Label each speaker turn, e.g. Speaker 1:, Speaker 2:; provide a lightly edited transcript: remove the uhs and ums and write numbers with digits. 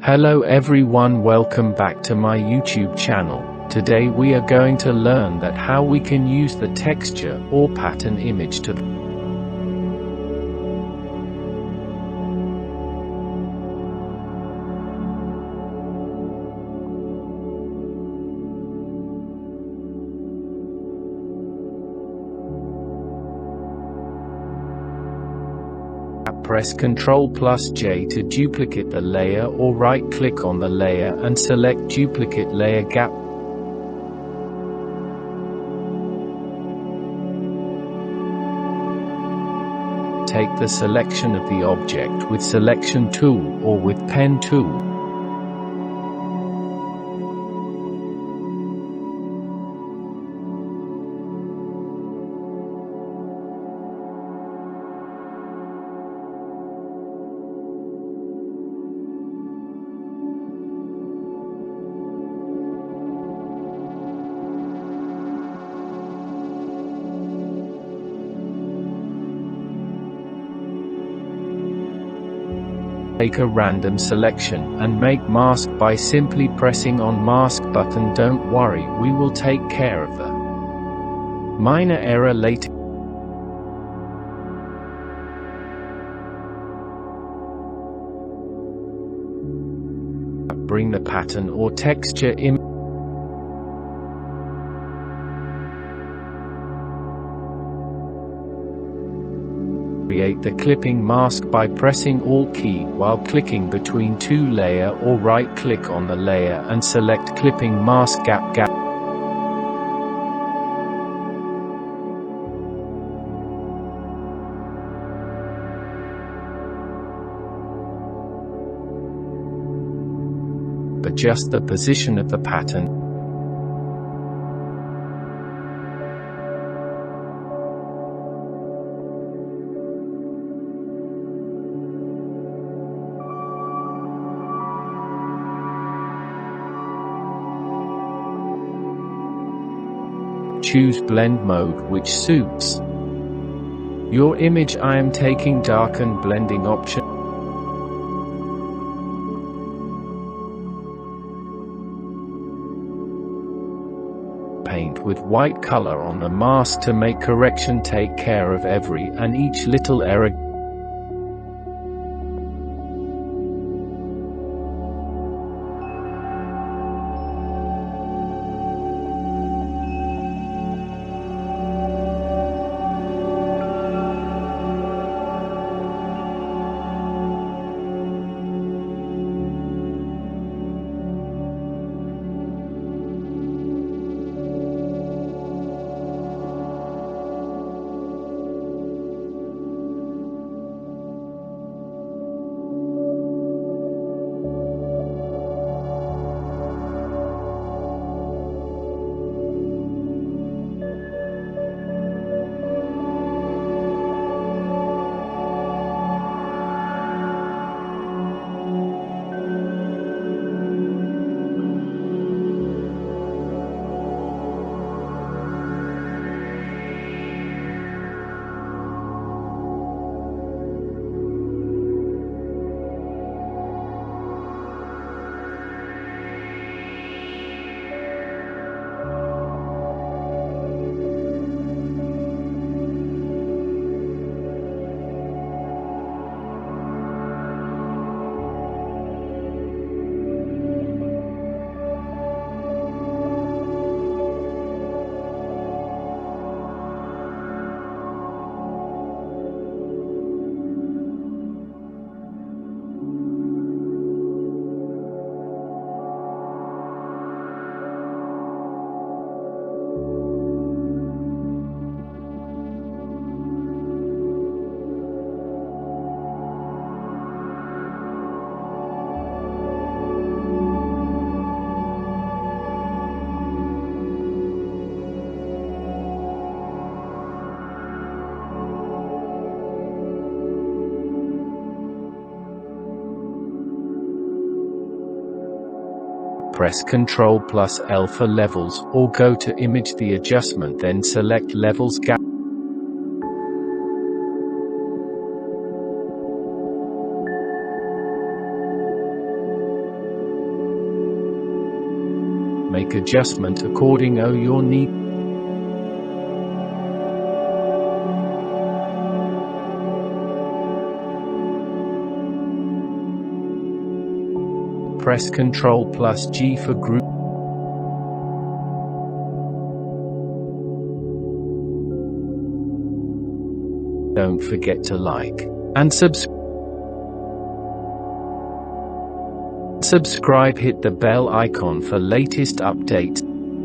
Speaker 1: Hello everyone, welcome back to my YouTube channel. Today we are going to learn that how we can use the texture or pattern image to press Ctrl plus J to duplicate the layer, or right click on the layer and select duplicate layer gap. Take the selection of the object with selection tool or with pen tool. Take a random selection and make mask by simply pressing on mask button. Don't worry, we will take care of the minor error later. Bring the pattern or texture in. Create the clipping mask by pressing Alt key while clicking between two layer, or right click on the layer and select clipping mask gap. Adjust the position of the pattern. Choose blend mode which suits your image. I am taking darken blending option. Paint with white color on the mask to make correction. Take care of every and each little error. Press Ctrl plus L for levels, or go to image the adjustment, then select levels gap. make adjustment according to your need. Press Ctrl+G for group. Don't forget to like and subscribe. Hit the bell icon for latest updates.